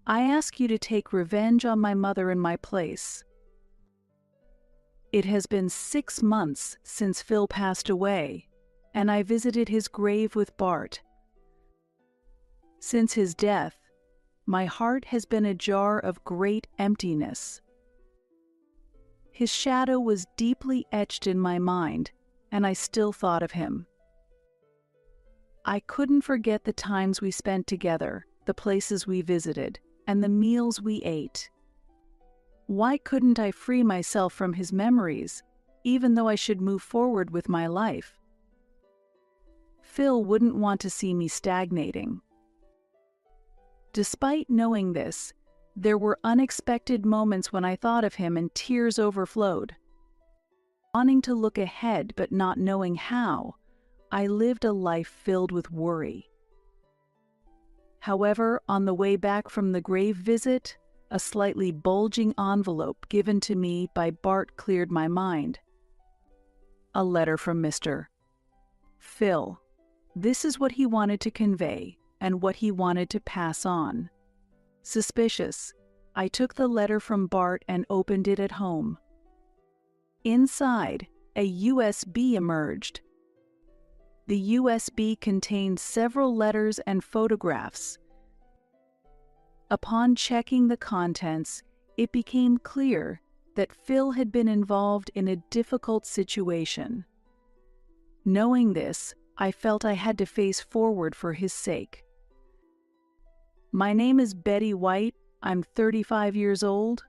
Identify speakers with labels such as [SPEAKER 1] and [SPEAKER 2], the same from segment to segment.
[SPEAKER 1] I ask you to take revenge on my mother in my place. It has been 6 months since Phil passed away, and I visited his grave with Bart. Since his death, my heart has been a jar of great emptiness. His shadow was deeply etched in my mind, and I still thought of him. I couldn't forget the times we spent together, the places we visited, and the meals we ate. Why couldn't I free myself from his memories, even though I should move forward with my life? Phil wouldn't want to see me stagnating. Despite knowing this, there were unexpected moments when I thought of him and tears overflowed. Wanting to look ahead but not knowing how, I lived a life filled with worry. However, on the way back from the grave visit, a slightly bulging envelope given to me by Bart cleared my mind. A letter from Mr. Phil. This is what he wanted to convey and what he wanted to pass on. Suspicious, I took the letter from Bart and opened it at home. Inside, a USB emerged. The USB contained several letters and photographs. Upon checking the contents, it became clear that Phil had been involved in a difficult situation. Knowing this, I felt I had to face forward for his sake. My name is Betty White. I'm 35 years old.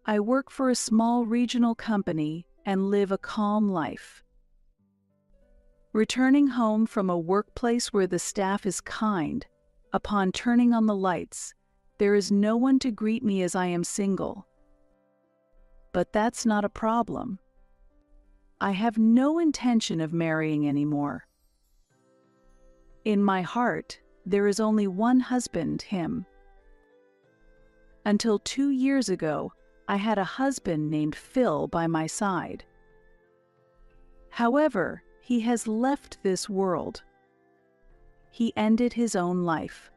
[SPEAKER 1] I work for a small regional company and live a calm life. Returning home from a workplace where the staff is kind, upon turning on the lights, there is no one to greet me as I am single. But that's not a problem. I have no intention of marrying anymore. In my heart, there is only one husband, him. Until 2 years ago, I had a husband named Phil by my side. However, he has left this world. He ended his own life.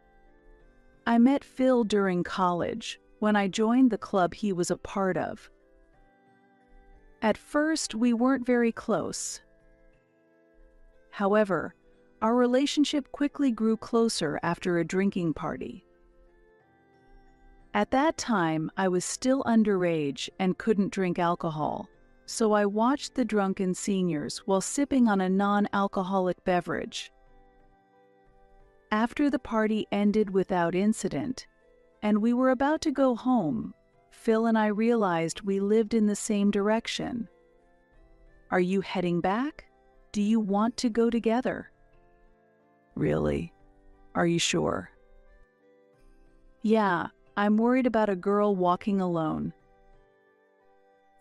[SPEAKER 1] I met Phil during college, when I joined the club he was a part of. At first, we weren't very close. However, our relationship quickly grew closer after a drinking party. At that time, I was still underage and couldn't drink alcohol, so I watched the drunken seniors while sipping on a non-alcoholic beverage. After the party ended without incident, and we were about to go home, Phil and I realized we lived in the same direction. Are you heading back? Do you want to go together? Really? Are you sure? Yeah, I'm worried about a girl walking alone.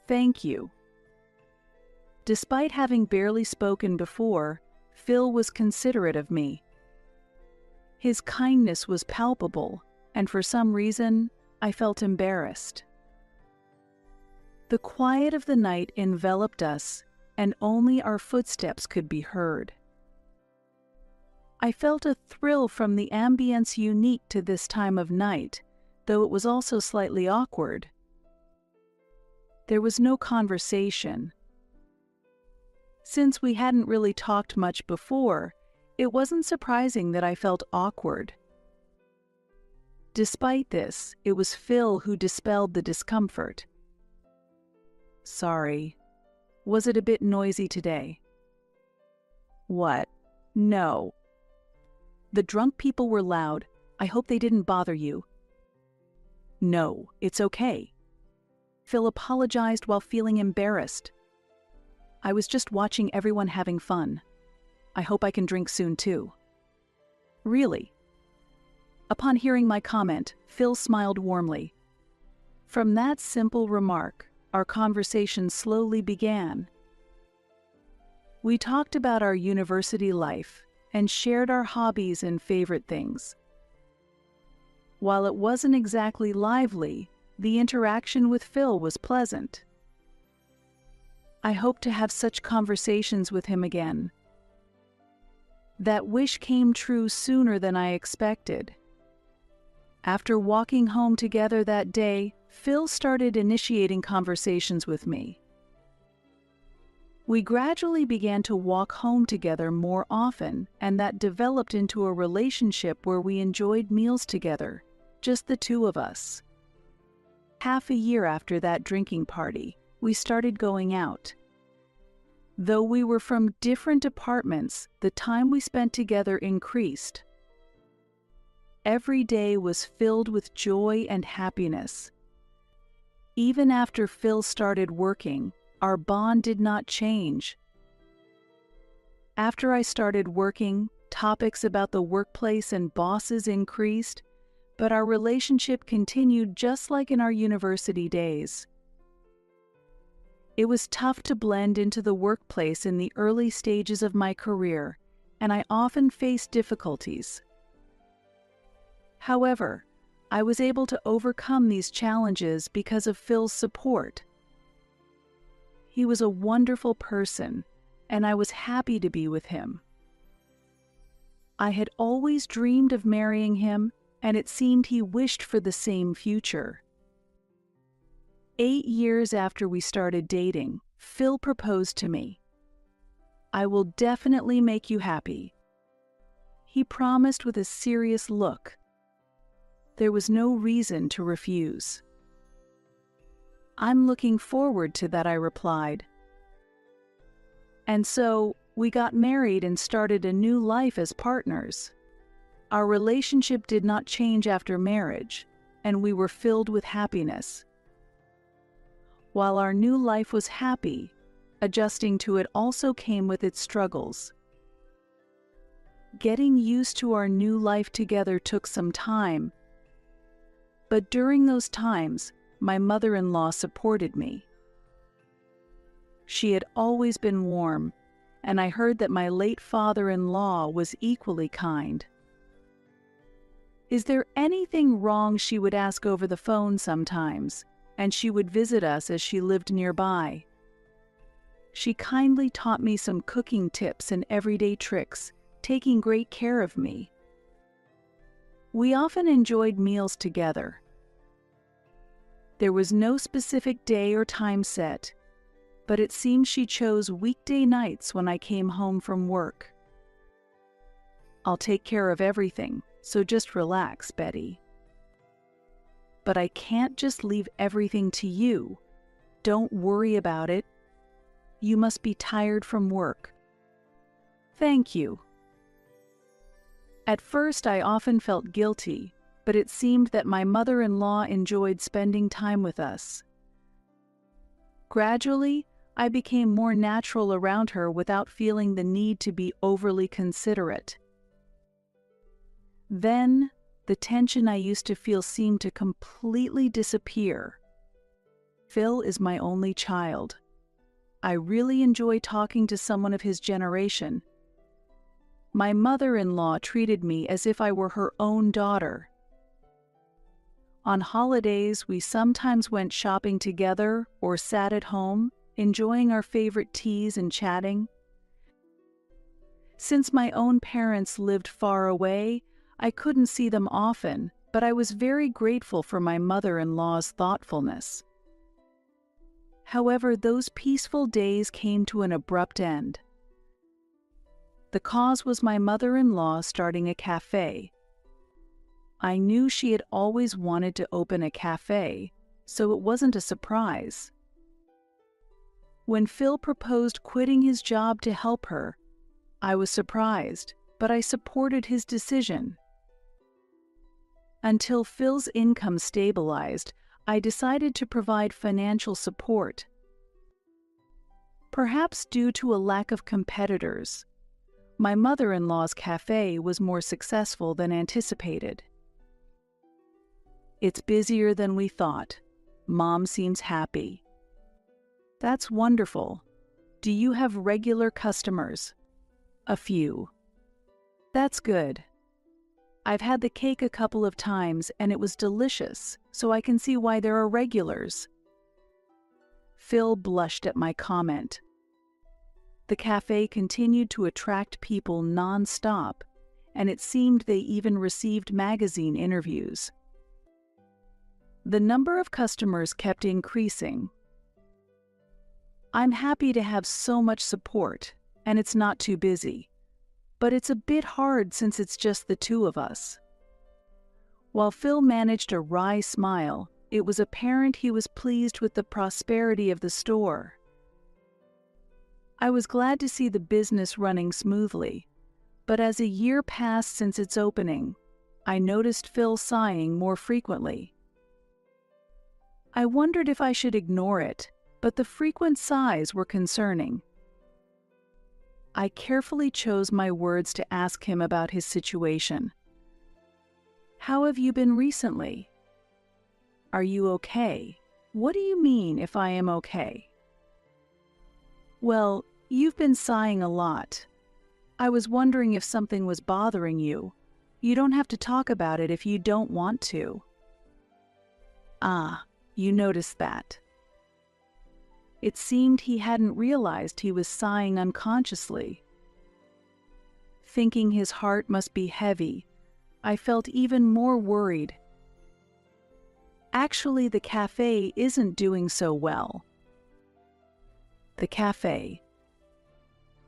[SPEAKER 1] Thank you. Despite having barely spoken before, Phil was considerate of me. His kindness was palpable, and for some reason, I felt embarrassed. The quiet of the night enveloped us, and only our footsteps could be heard. I felt a thrill from the ambience unique to this time of night, though it was also slightly awkward. There was no conversation. Since we hadn't really talked much before, it wasn't surprising that I felt awkward. Despite this, it was Phil who dispelled the discomfort. Sorry. Was it a bit noisy today? What? No. The drunk people were loud. I hope they didn't bother you. No, it's okay. Phil apologized while feeling embarrassed. I was just watching everyone having fun. I hope I can drink soon too. Really? Upon hearing my comment, Phil smiled warmly. From that simple remark, our conversation slowly began. We talked about our university life and shared our hobbies and favorite things. While it wasn't exactly lively, the interaction with Phil was pleasant. I hope to have such conversations with him again. That wish came true sooner than I expected. After walking home together that day, Phil started initiating conversations with me. We gradually began to walk home together more often, and that developed into a relationship where we enjoyed meals together, just the two of us. Half a year after that drinking party, we started going out. Though we were from different apartments, the time we spent together increased. Every day was filled with joy and happiness. Even after Phil started working, our bond did not change. After I started working, topics about the workplace and bosses increased, but our relationship continued just like in our university days. It was tough to blend into the workplace in the early stages of my career, and I often faced difficulties. However, I was able to overcome these challenges because of Phil's support. He was a wonderful person, and I was happy to be with him. I had always dreamed of marrying him, and it seemed he wished for the same future. 8 years after we started dating, Phil proposed to me. "I will definitely make you happy," he promised with a serious look. There was no reason to refuse. "I'm looking forward to that," I replied. And so, we got married and started a new life as partners. Our relationship did not change after marriage, and we were filled with happiness. While our new life was happy, adjusting to it also came with its struggles. Getting used to our new life together took some time, but during those times, my mother-in-law supported me. She had always been warm, and I heard that my late father-in-law was equally kind. Is there anything wrong, she would ask over the phone sometimes, and she would visit us as she lived nearby. She kindly taught me some cooking tips and everyday tricks, taking great care of me. We often enjoyed meals together. There was no specific day or time set, but it seemed she chose weekday nights when I came home from work. "I'll take care of everything, so just relax, Betty." "But I can't just leave everything to you. Don't worry about it. You must be tired from work." "Thank you." At first, I often felt guilty, but it seemed that my mother-in-law enjoyed spending time with us. Gradually, I became more natural around her without feeling the need to be overly considerate. Then, the tension I used to feel seemed to completely disappear. Phil is my only child. I really enjoy talking to someone of his generation. My mother-in-law treated me as if I were her own daughter. On holidays, we sometimes went shopping together or sat at home, enjoying our favorite teas and chatting. Since my own parents lived far away, I couldn't see them often, but I was very grateful for my mother-in-law's thoughtfulness. However, those peaceful days came to an abrupt end. The cause was my mother-in-law starting a cafe. I knew she had always wanted to open a cafe, so it wasn't a surprise. When Phil proposed quitting his job to help her, I was surprised, but I supported his decision. Until Phil's income stabilized, I decided to provide financial support. Perhaps due to a lack of competitors, my mother-in-law's cafe was more successful than anticipated. "It's busier than we thought. Mom seems happy." "That's wonderful. Do you have regular customers?" "A few." "That's good. I've had the cake a couple of times and it was delicious, so I can see why there are regulars." Phil blushed at my comment. The cafe continued to attract people non-stop, and it seemed they even received magazine interviews. The number of customers kept increasing. I'm happy to have so much support, and it's not too busy. But it's a bit hard since it's just the two of us. While Phil managed a wry smile, it was apparent he was pleased with the prosperity of the store. I was glad to see the business running smoothly, but as a year passed since its opening, I noticed Phil sighing more frequently. I wondered if I should ignore it, but the frequent sighs were concerning. I carefully chose my words to ask him about his situation. How have you been recently? Are you okay? What do you mean if I am okay? Well, you've been sighing a lot. I was wondering if something was bothering you. You don't have to talk about it if you don't want to. Ah, you noticed that. It seemed he hadn't realized he was sighing unconsciously. Thinking his heart must be heavy, I felt even more worried. Actually, the cafe isn't doing so well. The cafe.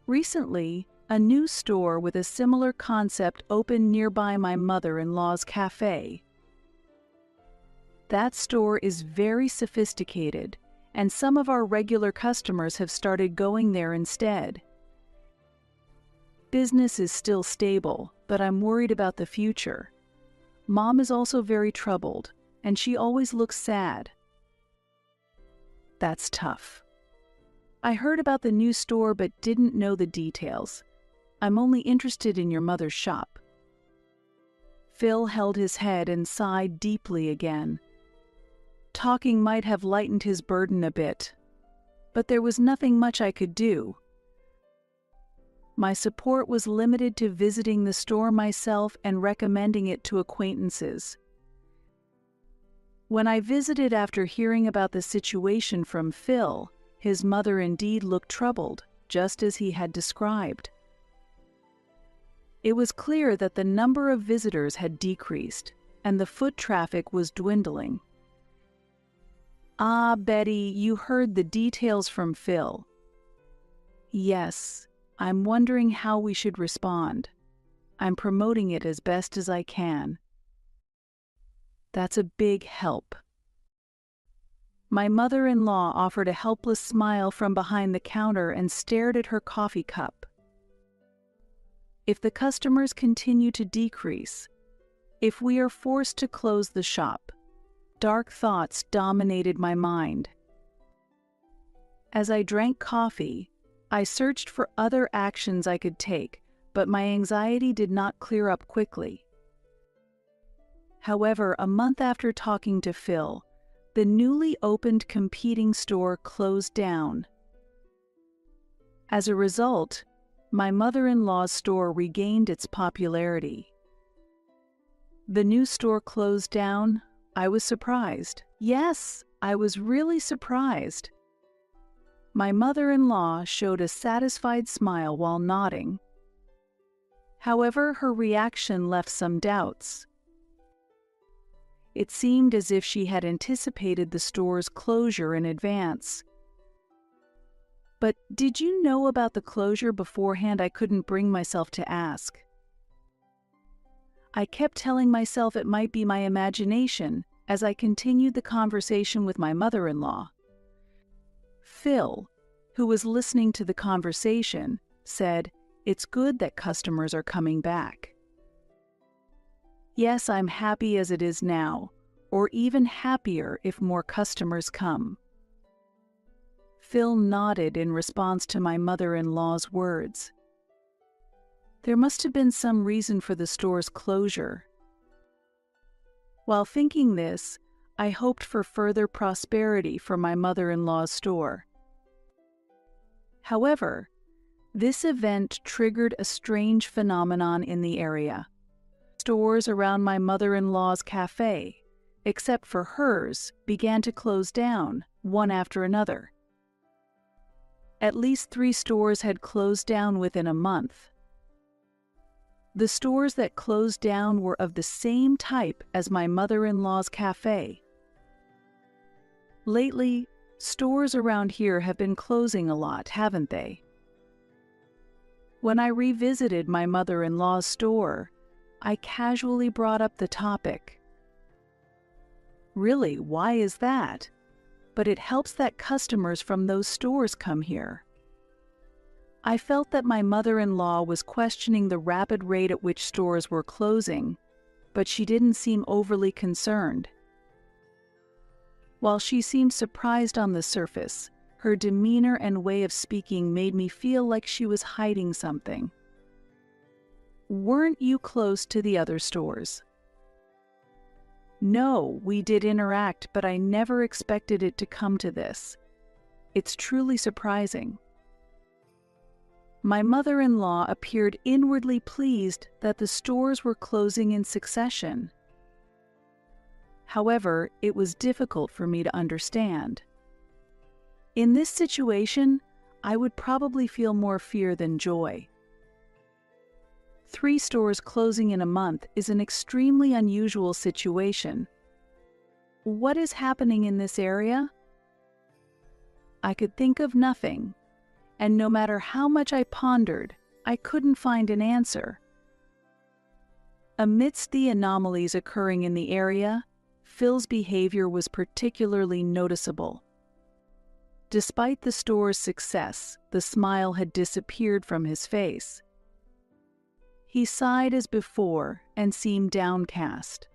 [SPEAKER 1] Recently, a new store with a similar concept opened nearby my mother-in-law's cafe. That store is very sophisticated, and some of our regular customers have started going there instead. Business is still stable, but I'm worried about the future. Mom is also very troubled, and she always looks sad. That's tough. I heard about the new store but didn't know the details. I'm only interested in your mother's shop. Phil held his head and sighed deeply again. Talking might have lightened his burden a bit, but there was nothing much I could do. My support was limited to visiting the store myself and recommending it to acquaintances. When I visited after hearing about the situation from Phil, his mother indeed looked troubled, just as he had described. It was clear that the number of visitors had decreased, and the foot traffic was dwindling. Ah, Betty, you heard the details from Phil. Yes, I'm wondering how we should respond. I'm promoting it as best as I can. That's a big help. My mother-in-law offered a helpless smile from behind the counter and stared at her coffee cup. If the customers continue to decrease, if we are forced to close the shop, dark thoughts dominated my mind. As I drank coffee, I searched for other actions I could take, but my anxiety did not clear up quickly. However, a month after talking to Phil, the newly opened competing store closed down. As a result, my mother-in-law's store regained its popularity. The new store closed down. I was surprised. Yes, I was really surprised. My mother-in-law showed a satisfied smile while nodding. However, her reaction left some doubts. It seemed as if she had anticipated the store's closure in advance. But did you know about the closure beforehand? I couldn't bring myself to ask. I kept telling myself it might be my imagination as I continued the conversation with my mother-in-law. Phil, who was listening to the conversation, said, "It's good that customers are coming back." Yes, I'm happy as it is now, or even happier if more customers come. Phil nodded in response to my mother-in-law's words. There must have been some reason for the store's closure. While thinking this, I hoped for further prosperity for my mother-in-law's store. However, this event triggered a strange phenomenon in the area. Stores around my mother-in-law's cafe, except for hers, began to close down, one after another. At least 3 stores had closed down within a month. The stores that closed down were of the same type as my mother-in-law's cafe. Lately, stores around here have been closing a lot, haven't they? When I revisited my mother-in-law's store, I casually brought up the topic. Really, why is that? But it helps that customers from those stores come here. I felt that my mother-in-law was questioning the rapid rate at which stores were closing, but she didn't seem overly concerned. While she seemed surprised on the surface, her demeanor and way of speaking made me feel like she was hiding something. Weren't you close to the other stores? No, we did interact, but I never expected it to come to this. It's truly surprising. My mother-in-law appeared inwardly pleased that the stores were closing in succession. However, it was difficult for me to understand. In this situation, I would probably feel more fear than joy. 3 stores closing in a month is an extremely unusual situation. What is happening in this area? I could think of nothing, and no matter how much I pondered, I couldn't find an answer. Amidst the anomalies occurring in the area, Phil's behavior was particularly noticeable. Despite the store's success, the smile had disappeared from his face. He sighed as before and seemed downcast.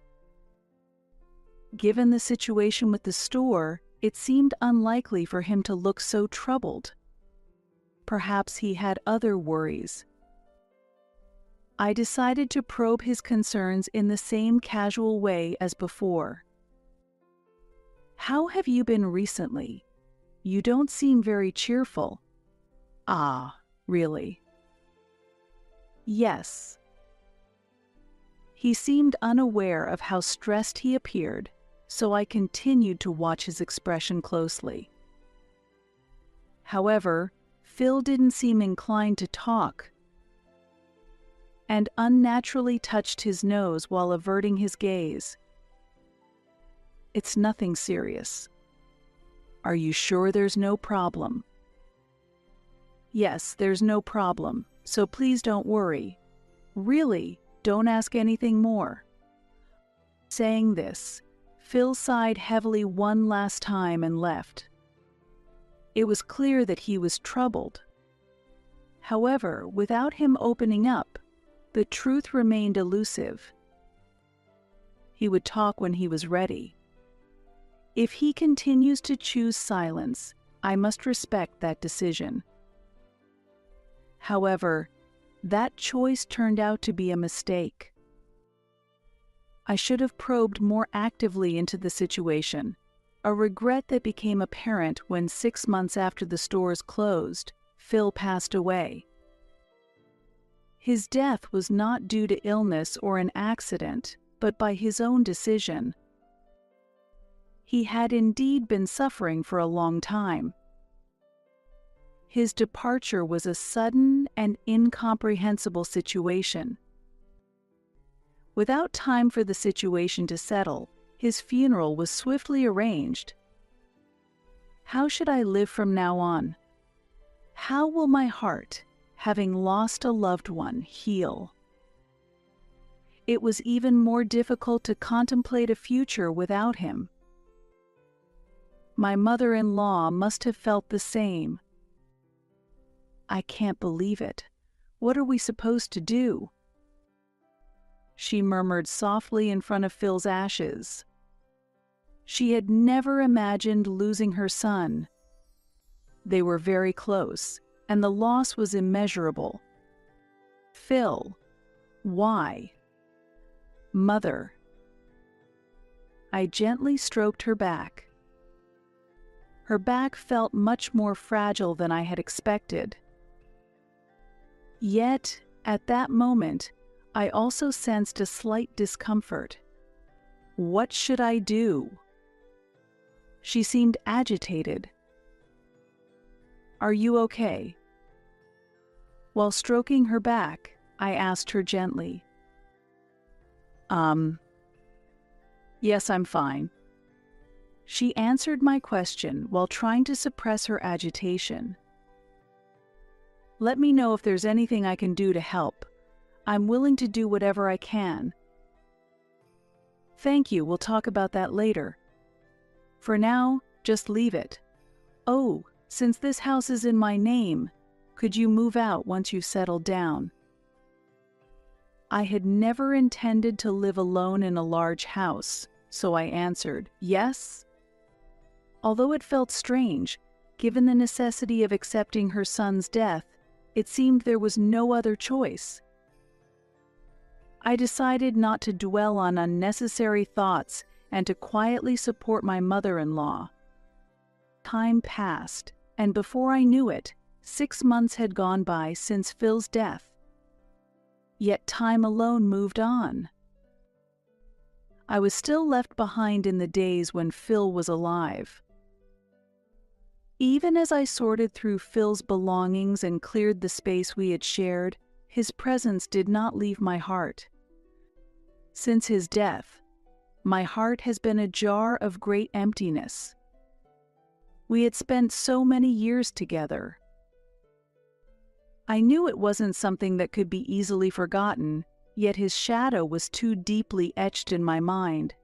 [SPEAKER 1] Given the situation with the store, it seemed unlikely for him to look so troubled. Perhaps he had other worries. I decided to probe his concerns in the same casual way as before. How have you been recently? You don't seem very cheerful. Ah, really? Yes. He seemed unaware of how stressed he appeared, so I continued to watch his expression closely. However, Phil didn't seem inclined to talk, and unnaturally touched his nose while averting his gaze. It's nothing serious. Are you sure there's no problem? Yes, there's no problem, so please don't worry. Really, don't ask anything more. Saying this, Phil sighed heavily one last time and left. It was clear that he was troubled. However, without him opening up, the truth remained elusive. He would talk when he was ready. If he continues to choose silence, I must respect that decision. However, that choice turned out to be a mistake. I should have probed more actively into the situation, a regret that became apparent when 6 months after the stores closed, Phil passed away. His death was not due to illness or an accident, but by his own decision. He had indeed been suffering for a long time. His departure was a sudden and incomprehensible situation. Without time for the situation to settle, his funeral was swiftly arranged. How should I live from now on? How will my heart, having lost a loved one, heal? It was even more difficult to contemplate a future without him. My mother-in-law must have felt the same. I can't believe it. What are we supposed to do? She murmured softly in front of Phil's ashes. She had never imagined losing her son. They were very close, and the loss was immeasurable. Phil, why? Mother. I gently stroked her back. Her back felt much more fragile than I had expected. Yet, at that moment, I also sensed a slight discomfort. What should I do? She seemed agitated. Are you okay? While stroking her back, I asked her gently. Yes, I'm fine. She answered my question while trying to suppress her agitation. "Let me know if there's anything I can do to help. I'm willing to do whatever I can." "Thank you, we'll talk about that later. For now, just leave it. Oh, since this house is in my name, could you move out once you've settled down?" I had never intended to live alone in a large house, so I answered, yes. Although it felt strange, given the necessity of accepting her son's death, it seemed there was no other choice. I decided not to dwell on unnecessary thoughts and to quietly support my mother-in-law. Time passed, and before I knew it, 6 months had gone by since Phil's death. Yet time alone moved on. I was still left behind in the days when Phil was alive. Even as I sorted through Phil's belongings and cleared the space we had shared, his presence did not leave my heart. Since his death, my heart has been a jar of great emptiness. We had spent so many years together. I knew it wasn't something that could be easily forgotten, yet his shadow was too deeply etched in my mind.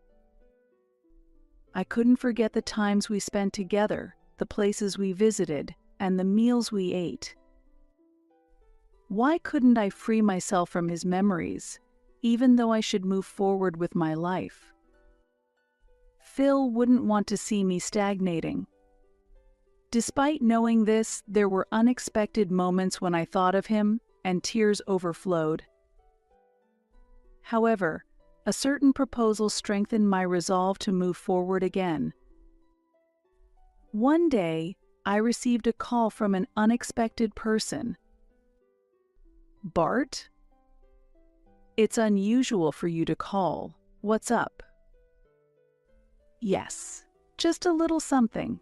[SPEAKER 1] I couldn't forget the times we spent together, the places we visited, and the meals we ate. Why couldn't I free myself from his memories, even though I should move forward with my life? Phil wouldn't want to see me stagnating. Despite knowing this, there were unexpected moments when I thought of him, and tears overflowed. However, a certain proposal strengthened my resolve to move forward again. One day, I received a call from an unexpected person. "Bart? It's unusual for you to call. What's up?" "Yes, just a little something."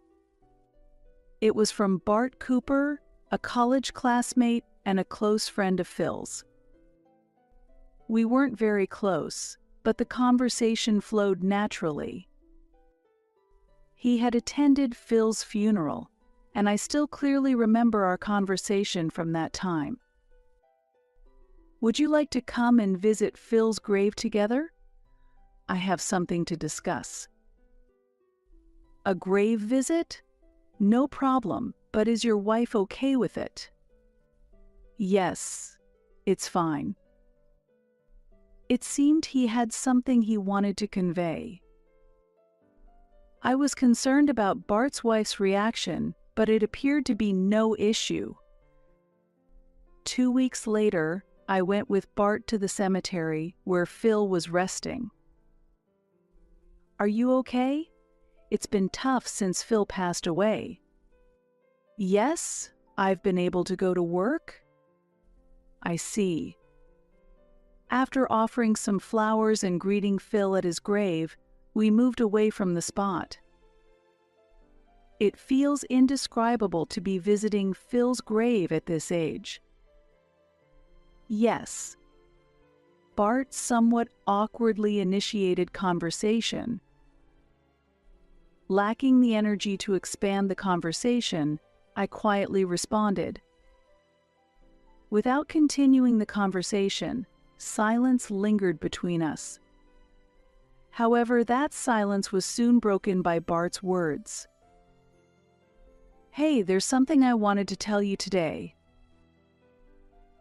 [SPEAKER 1] It was from Bart Cooper, a college classmate and a close friend of Phil's. We weren't very close, but the conversation flowed naturally. He had attended Phil's funeral, and I still clearly remember our conversation from that time. "Would you like to come and visit Phil's grave together? I have something to discuss." "A grave visit? No problem, but is your wife okay with it?" "Yes, it's fine." It seemed he had something he wanted to convey. I was concerned about Bart's wife's reaction, but it appeared to be no issue. 2 weeks later, I went with Bart to the cemetery where Phil was resting. "Are you okay? It's been tough since Phil passed away." "Yes, I've been able to go to work." "I see." After offering some flowers and greeting Phil at his grave, we moved away from the spot. It feels indescribable to be visiting Phil's grave at this age. Yes. Bart's somewhat awkwardly initiated conversation. Lacking the energy to expand the conversation, I quietly responded. Without continuing the conversation, silence lingered between us. However, that silence was soon broken by Bart's words. "Hey, there's something I wanted to tell you today."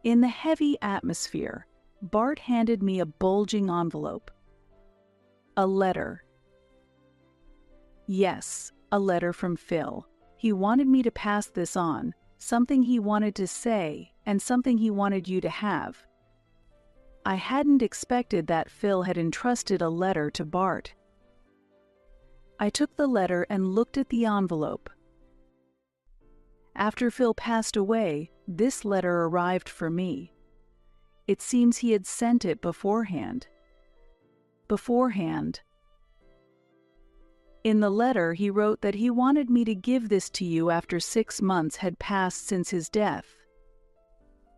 [SPEAKER 1] In the heavy atmosphere, Bart handed me a bulging envelope. A letter. Yes, a letter from Phil. He wanted me to pass this on, something he wanted to say, and something he wanted you to have. I hadn't expected that Phil had entrusted a letter to Bart. I took the letter and looked at the envelope. After Phil passed away, this letter arrived for me. It seems he had sent it beforehand. In the letter, he wrote that he wanted me to give this to you after 6 months had passed since his death.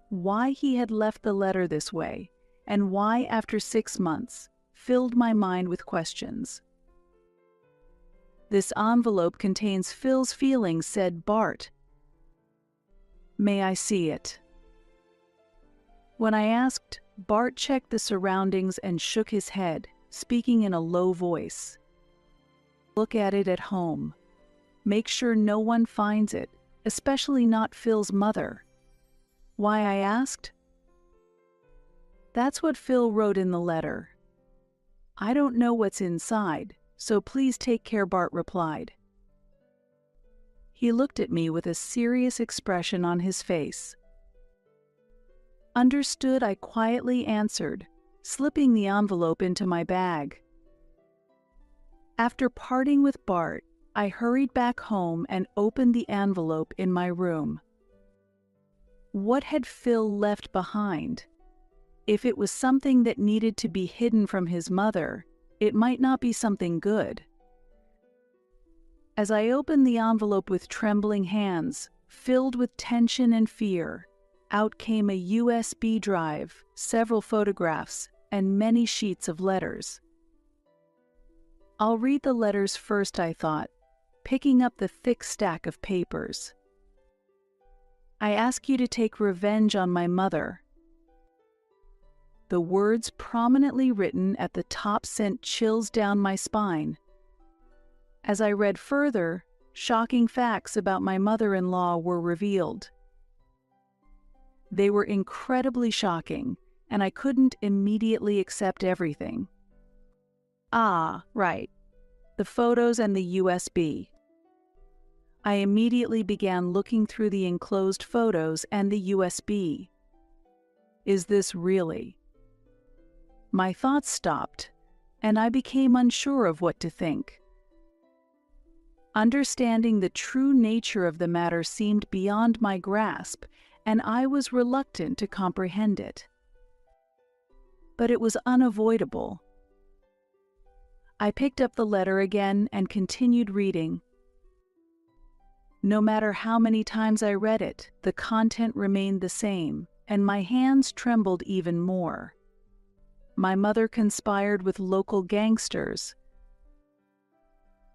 [SPEAKER 1] Why he had left the letter this way, and why after 6 months, filled my mind with questions. "This envelope contains Phil's feelings," said Bart. "May I see it?" When I asked, Bart checked the surroundings and shook his head, speaking in a low voice. "Look at it at home. Make sure no one finds it, especially not Phil's mother." Why, I asked? "That's what Phil wrote in the letter. I don't know what's inside, so please take care," Bart replied. He looked at me with a serious expression on his face. "Understood," I quietly answered, slipping the envelope into my bag. After parting with Bart, I hurried back home and opened the envelope in my room. What had Phil left behind? If it was something that needed to be hidden from his mother, it might not be something good. As I opened the envelope with trembling hands, filled with tension and fear, out came a USB drive, several photographs, and many sheets of letters. I'll read the letters first, I thought, picking up the thick stack of papers. "I ask you to take revenge on my mother." The words prominently written at the top sent chills down my spine. As I read further, shocking facts about my mother-in-law were revealed. They were incredibly shocking, and I couldn't immediately accept everything. Ah, right. The photos and the USB. I immediately began looking through the enclosed photos and the USB. Is this really? My thoughts stopped, and I became unsure of what to think. Understanding the true nature of the matter seemed beyond my grasp, and I was reluctant to comprehend it. But it was unavoidable. I picked up the letter again and continued reading. No matter how many times I read it, the content remained the same, and my hands trembled even more. My mother conspired with local gangsters.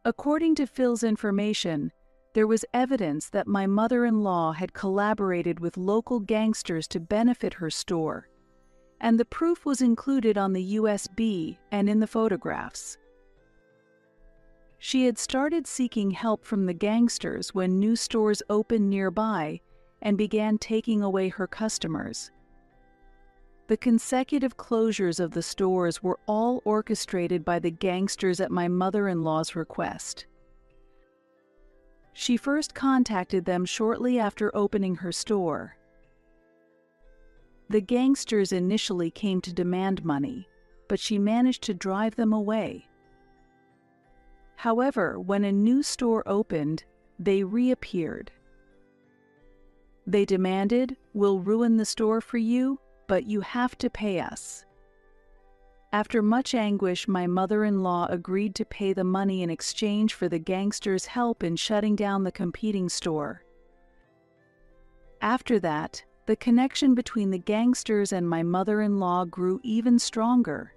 [SPEAKER 1] According to Phil's information, there was evidence that my mother-in-law had collaborated with local gangsters to benefit her store, and the proof was included on the USB and in the photographs. She had started seeking help from the gangsters when new stores opened nearby and began taking away her customers. The consecutive closures of the stores were all orchestrated by the gangsters at my mother-in-law's request. She first contacted them shortly after opening her store. The gangsters initially came to demand money, but she managed to drive them away. However, when a new store opened, they reappeared. They demanded, "We'll ruin the store for you, but you have to pay us." After much anguish, my mother-in-law agreed to pay the money in exchange for the gangsters' help in shutting down the competing store. After that, the connection between the gangsters and my mother-in-law grew even stronger.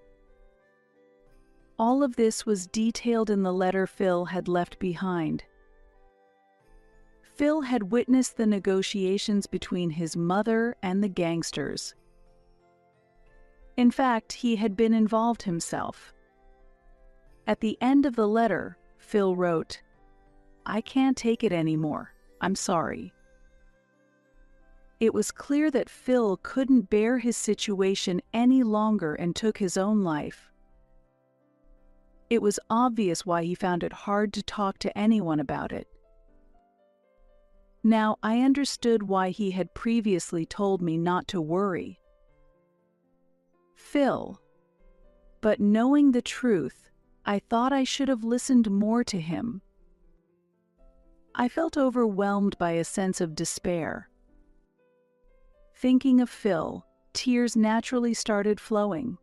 [SPEAKER 1] All of this was detailed in the letter Phil had left behind. Phil had witnessed the negotiations between his mother and the gangsters. In fact, he had been involved himself. At the end of the letter, Phil wrote, "I can't take it anymore. I'm sorry." It was clear that Phil couldn't bear his situation any longer and took his own life. It was obvious why he found it hard to talk to anyone about it. Now I understood why he had previously told me not to worry. Phil. But knowing the truth, I thought I should have listened more to him. I felt overwhelmed by a sense of despair. Thinking of Phil, tears naturally started flowing.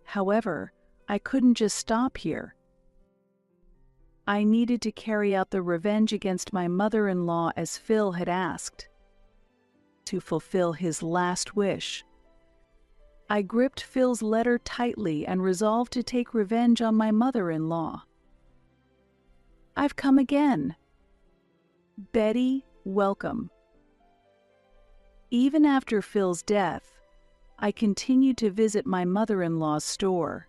[SPEAKER 1] However, I couldn't just stop here. I needed to carry out the revenge against my mother-in-law as Phil had asked, to fulfill his last wish. I gripped Phil's letter tightly and resolved to take revenge on my mother-in-law. I've come again. Betty, welcome. Even after Phil's death, I continued to visit my mother-in-law's store.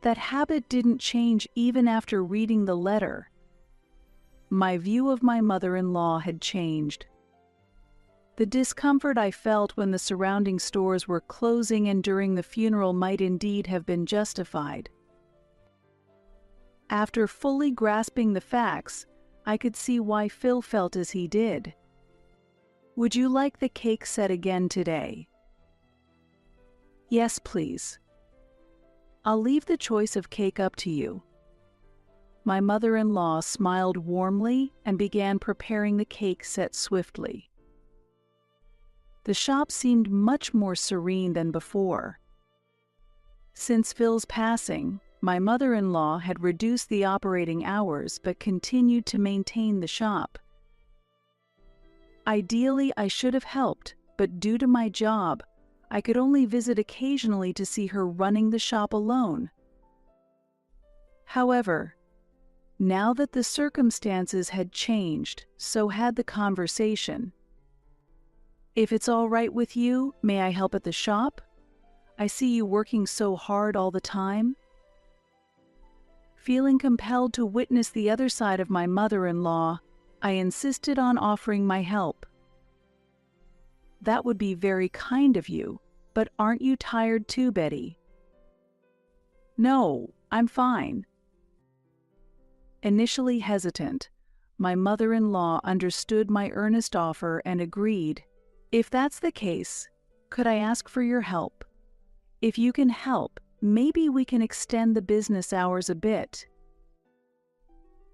[SPEAKER 1] That habit didn't change even after reading the letter. My view of my mother-in-law had changed. The discomfort I felt when the surrounding stores were closing and during the funeral might indeed have been justified. After fully grasping the facts, I could see why Phil felt as he did. Would you like the cake set again today? Yes, please. I'll leave the choice of cake up to you. My mother-in-law smiled warmly and began preparing the cake set swiftly. The shop seemed much more serene than before. Since Phil's passing, my mother-in-law had reduced the operating hours but continued to maintain the shop. Ideally, I should have helped, but due to my job, I could only visit occasionally to see her running the shop alone. However, now that the circumstances had changed, so had the conversation. If it's all right with you, may I help at the shop? I see you working so hard all the time. Feeling compelled to witness the other side of my mother-in-law, I insisted on offering my help. That would be very kind of you, but aren't you tired too, Betty? No, I'm fine. Initially hesitant, my mother-in-law understood my earnest offer and agreed. If that's the case, could I ask for your help? If you can help, maybe we can extend the business hours a bit.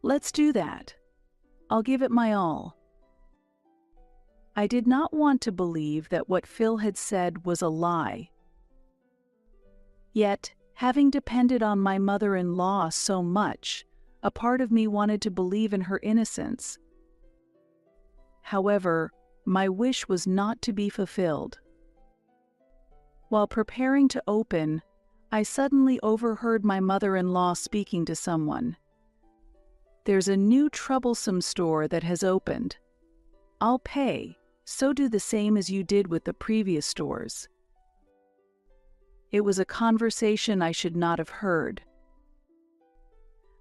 [SPEAKER 1] Let's do that. I'll give it my all. I did not want to believe that what Phil had said was a lie. Yet, having depended on my mother-in-law so much, a part of me wanted to believe in her innocence. However, my wish was not to be fulfilled. While preparing to open, I suddenly overheard my mother-in-law speaking to someone. There's a new troublesome store that has opened. I'll pay, so do the same as you did with the previous stores. It was a conversation I should not have heard.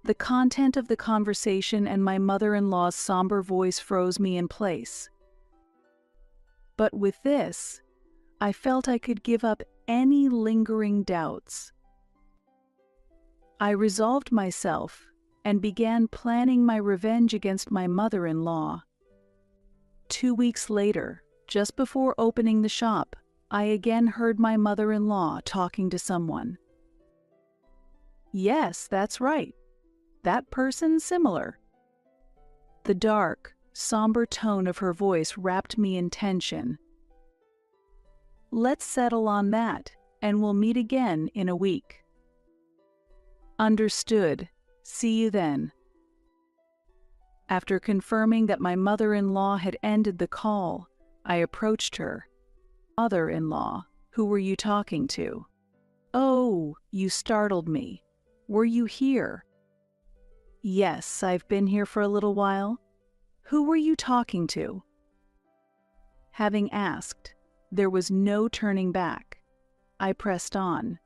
[SPEAKER 1] The content of the conversation and my mother-in-law's somber voice froze me in place. But with this, I felt I could give up any lingering doubts. I resolved myself and began planning my revenge against my mother-in-law. 2 weeks later, just before opening the shop, I again heard my mother-in-law talking to someone. Yes, that's right. That person's similar. The dark, somber tone of her voice wrapped me in tension. Let's settle on that, and we'll meet again in a week. Understood. See you then. After confirming that my mother-in-law had ended the call, I approached her. Mother-in-law, who were you talking to? Oh, you startled me. Were you here? Yes, I've been here for a little while. Who were you talking to? Having asked, there was no turning back. I pressed on.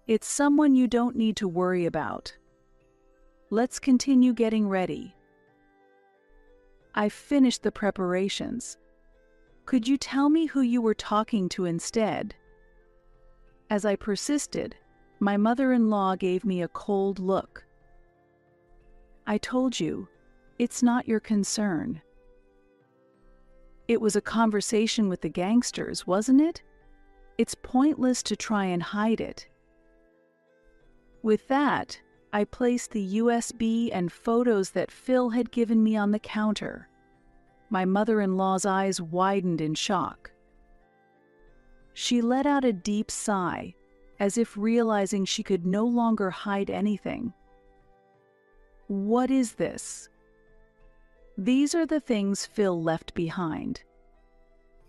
[SPEAKER 1] It's someone you don't need to worry about. Let's continue getting ready. I've finished the preparations. Could you tell me who you were talking to instead? As I persisted, my mother-in-law gave me a cold look. I told you, it's not your concern. It was a conversation with the gangsters, wasn't it? It's pointless to try and hide it. With that, I placed the USB and photos that Phil had given me on the counter. My mother-in-law's eyes widened in shock. She let out a deep sigh, as if realizing she could no longer hide anything. What is this? These are the things Phil left behind.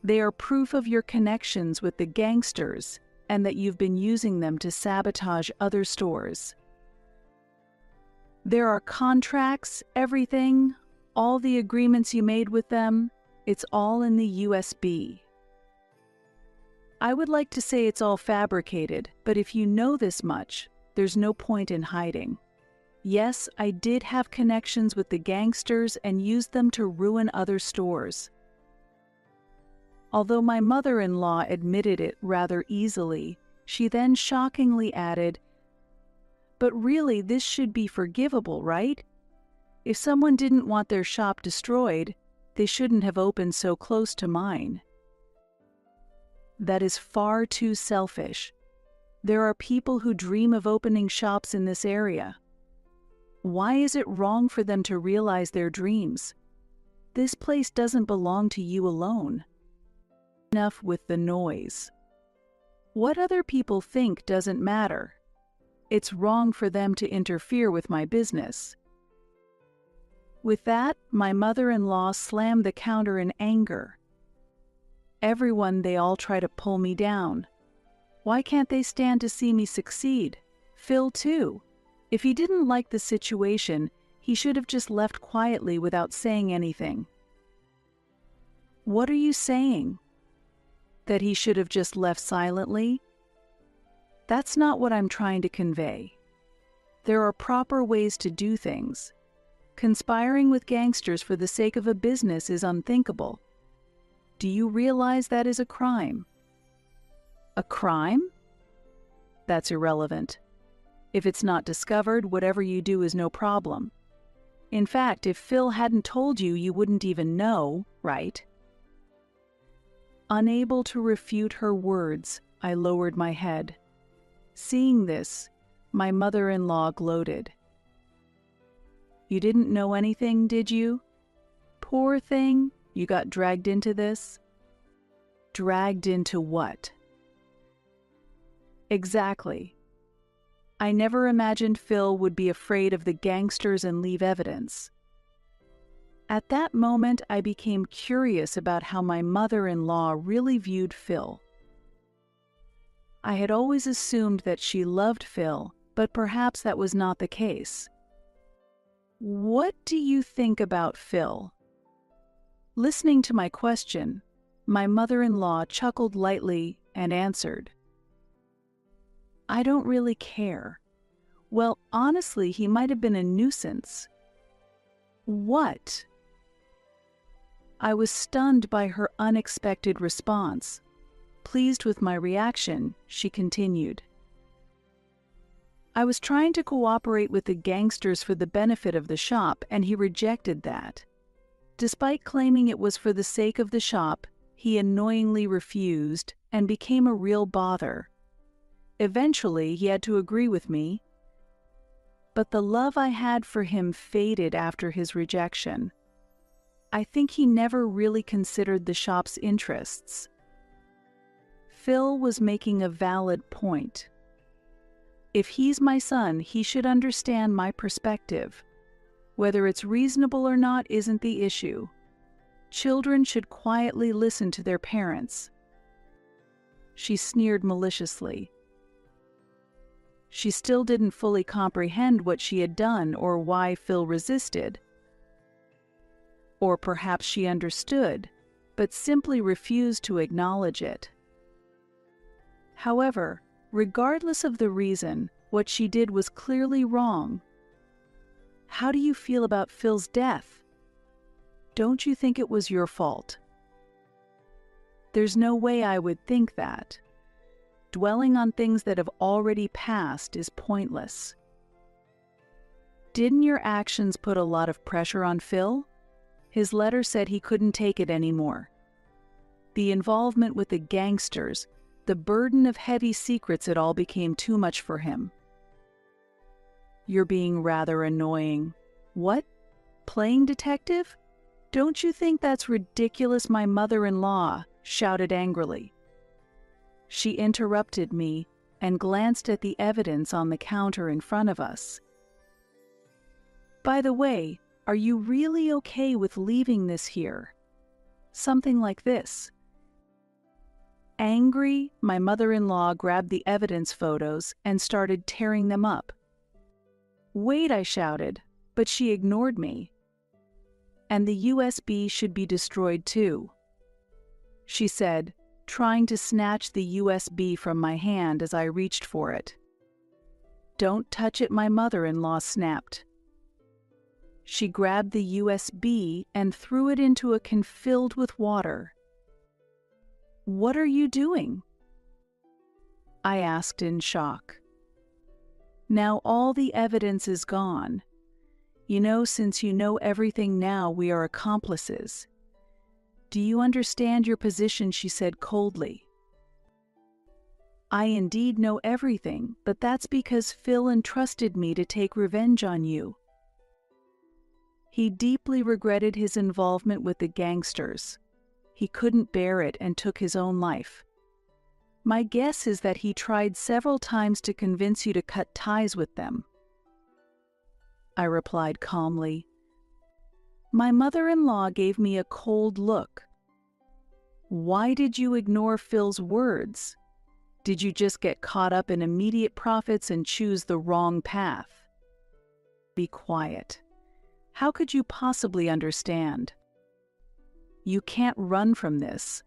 [SPEAKER 1] They are proof of your connections with the gangsters and that you've been using them to sabotage other stores. There are contracts, everything, all the agreements you made with them, it's all in the USB. I would like to say it's all fabricated, but if you know this much, there's no point in hiding. Yes, I did have connections with the gangsters and used them to ruin other stores. Although my mother-in-law admitted it rather easily, she then shockingly added, "But really, this should be forgivable, right? If someone didn't want their shop destroyed, they shouldn't have opened so close to mine." That is far too selfish. There are people who dream of opening shops in this area. Why is it wrong for them to realize their dreams? This place doesn't belong to you alone. Enough with the noise. What other people think doesn't matter. It's wrong for them to interfere with my business. With that, my mother-in-law slammed the counter in anger. They all try to pull me down. Why can't they stand to see me succeed? Phil, too. If he didn't like the situation, he should have just left quietly without saying anything. What are you saying? That he should have just left silently? That's not what I'm trying to convey. There are proper ways to do things. Conspiring with gangsters for the sake of a business is unthinkable. Do you realize that is a crime? A crime? That's irrelevant. If it's not discovered, whatever you do is no problem. In fact, if Phil hadn't told you, you wouldn't even know, right? Unable to refute her words, I lowered my head. Seeing this, my mother-in-law gloated. "You didn't know anything, did you? Poor thing, you got dragged into this?" Dragged into what? Exactly. I never imagined Phil would be afraid of the gangsters and leave evidence. At that moment, I became curious about how my mother-in-law really viewed Phil. I had always assumed that she loved Phil, but perhaps that was not the case. "What do you think about Phil?" Listening to my question, my mother-in-law chuckled lightly and answered, "I don't really care. Well, honestly, he might have been a nuisance." What? I was stunned by her unexpected response. Pleased with my reaction, she continued, "I was trying to cooperate with the gangsters for the benefit of the shop, and he rejected that. Despite claiming it was for the sake of the shop, he annoyingly refused and became a real bother. Eventually, he had to agree with me. But the love I had for him faded after his rejection. I think he never really considered the shop's interests." Phil was making a valid point. If he's my son, he should understand my perspective. Whether it's reasonable or not isn't the issue. Children should quietly listen to their parents. She sneered maliciously. She still didn't fully comprehend what she had done or why Phil resisted. Or perhaps she understood, but simply refused to acknowledge it. However, regardless of the reason, what she did was clearly wrong. How do you feel about Phil's death? Don't you think it was your fault? There's no way I would think that. Dwelling on things that have already passed is pointless. Didn't your actions put a lot of pressure on Phil? His letter said he couldn't take it anymore. The involvement with the gangsters, the burden of heavy secrets, it all became too much for him. You're being rather annoying. What? Playing detective? Don't you think that's ridiculous? My mother-in-law shouted angrily. She interrupted me and glanced at the evidence on the counter in front of us. By the way, are you really okay with leaving this here? Something like this. Angry, my mother-in-law grabbed the evidence photos and started tearing them up. Wait, I shouted, but she ignored me. And the USB should be destroyed too, she said, trying to snatch the USB from my hand as I reached for it. Don't touch it, my mother-in-law snapped. She grabbed the USB and threw it into a can filled with water. What are you doing? I asked in shock. Now all the evidence is gone. Since you know everything now, we are accomplices. Do you understand your position? She said coldly. I indeed know everything, but that's because Phil entrusted me to take revenge on you. He deeply regretted his involvement with the gangsters. He couldn't bear it and took his own life. My guess is that he tried several times to convince you to cut ties with them. I replied calmly. My mother-in-law gave me a cold look. Why did you ignore Phil's words? Did you just get caught up in immediate profits and choose the wrong path? Be quiet. How could you possibly understand? You can't run from this.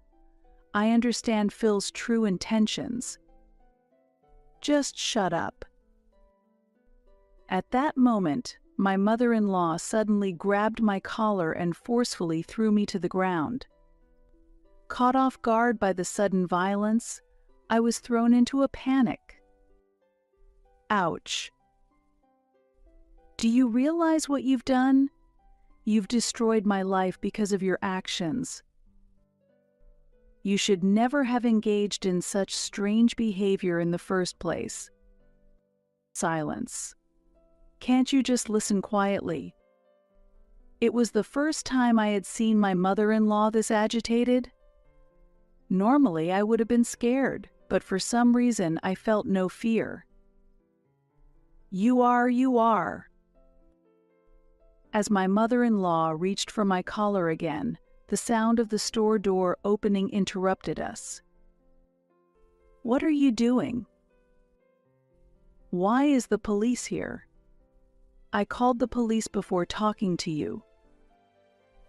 [SPEAKER 1] I understand Phil's true intentions. Just shut up. At that moment, my mother-in-law suddenly grabbed my collar and forcefully threw me to the ground. Caught off guard by the sudden violence, I was thrown into a panic. Ouch. Do you realize what you've done? You've destroyed my life because of your actions. You should never have engaged in such strange behavior in the first place. Silence. Can't you just listen quietly? It was the first time I had seen my mother-in-law this agitated. Normally, I would have been scared, but for some reason I felt no fear. You are. As my mother-in-law reached for my collar again, the sound of the store door opening interrupted us. What are you doing? Why is the police here? I called the police before talking to you.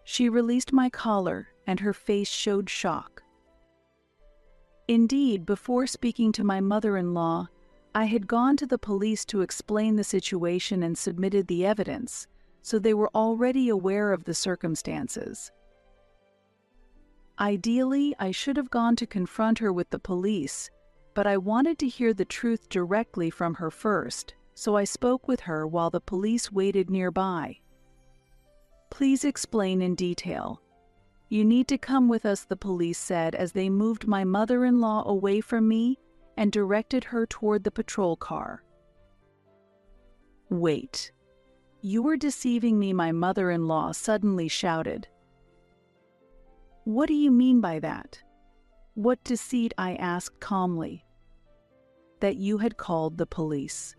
[SPEAKER 1] She released my collar, and her face showed shock. Indeed, before speaking to my mother-in-law, I had gone to the police to explain the situation and submitted the evidence, so they were already aware of the circumstances. Ideally, I should have gone to confront her with the police, but I wanted to hear the truth directly from her first, so I spoke with her while the police waited nearby. Please explain in detail. You need to come with us, the police said as they moved my mother-in-law away from me and directed her toward the patrol car. Wait. You were deceiving me, my mother-in-law suddenly shouted. What do you mean by that? What deceit? I asked calmly. That you had called the police.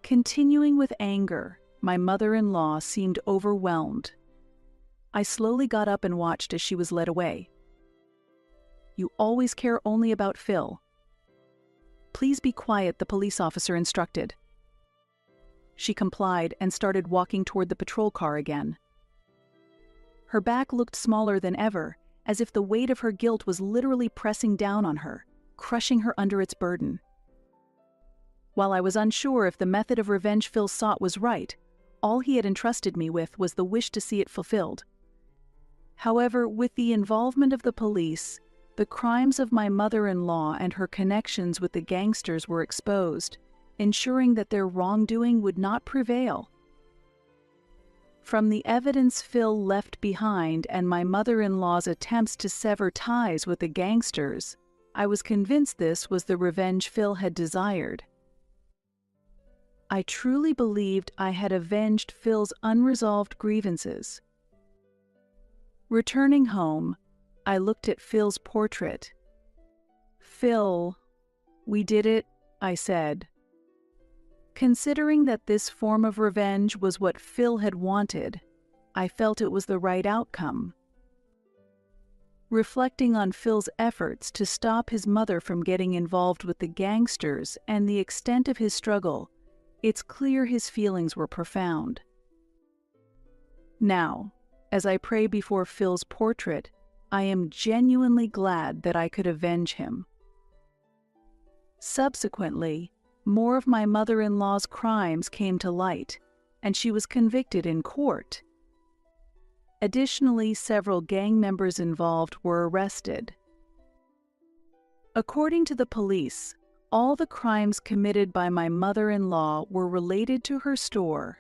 [SPEAKER 1] Continuing with anger, my mother-in-law seemed overwhelmed. I slowly got up and watched as she was led away. You always care only about Phil. Please be quiet, the police officer instructed. She complied and started walking toward the patrol car again. Her back looked smaller than ever, as if the weight of her guilt was literally pressing down on her, crushing her under its burden. While I was unsure if the method of revenge Phil sought was right, all he had entrusted me with was the wish to see it fulfilled. However, with the involvement of the police, the crimes of my mother-in-law and her connections with the gangsters were exposed, ensuring that their wrongdoing would not prevail. From the evidence Phil left behind and my mother-in-law's attempts to sever ties with the gangsters, I was convinced this was the revenge Phil had desired. I truly believed I had avenged Phil's unresolved grievances. Returning home, I looked at Phil's portrait. Phil, we did it, I said. Considering that this form of revenge was what Phil had wanted, I felt it was the right outcome. Reflecting on Phil's efforts to stop his mother from getting involved with the gangsters and the extent of his struggle, It's clear his feelings were profound. Now, as I pray before Phil's portrait, I am genuinely glad that I could avenge him. Subsequently, more of my mother-in-law's crimes came to light, and she was convicted in court. Additionally, several gang members involved were arrested. According to the police, all the crimes committed by my mother-in-law were related to her store.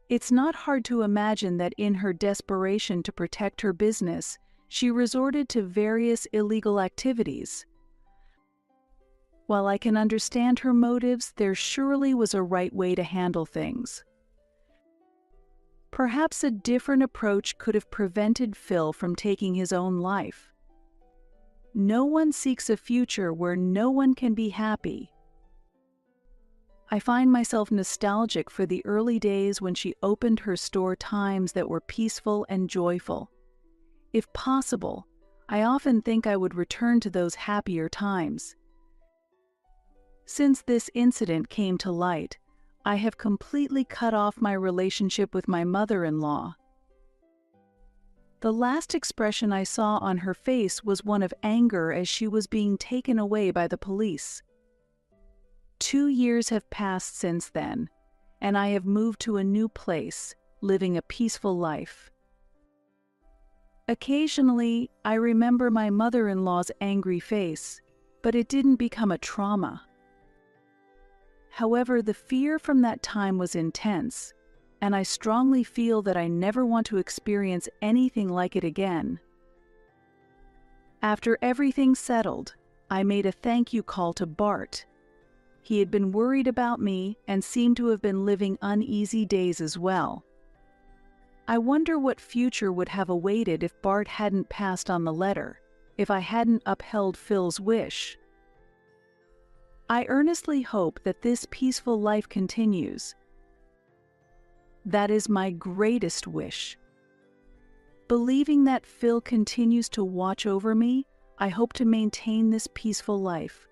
[SPEAKER 1] It's not hard to imagine that in her desperation to protect her business, she resorted to various illegal activities. While I can understand her motives, there surely was a right way to handle things. Perhaps a different approach could have prevented Phil from taking his own life. No one seeks a future where no one can be happy. I find myself nostalgic for the early days when she opened her store, times that were peaceful and joyful. If possible, I often think I would return to those happier times. Since this incident came to light, I have completely cut off my relationship with my mother-in-law. The last expression I saw on her face was one of anger as she was being taken away by the police. 2 years have passed since then, and I have moved to a new place, living a peaceful life. Occasionally, I remember my mother-in-law's angry face, but it didn't become a trauma. However, the fear from that time was intense, and I strongly feel that I never want to experience anything like it again. After everything settled, I made a thank you call to Bart. He had been worried about me and seemed to have been living uneasy days as well. I wonder what future would have awaited if Bart hadn't passed on the letter, if I hadn't upheld Phil's wish. I earnestly hope that this peaceful life continues. That is my greatest wish. Believing that Phil continues to watch over me, I hope to maintain this peaceful life.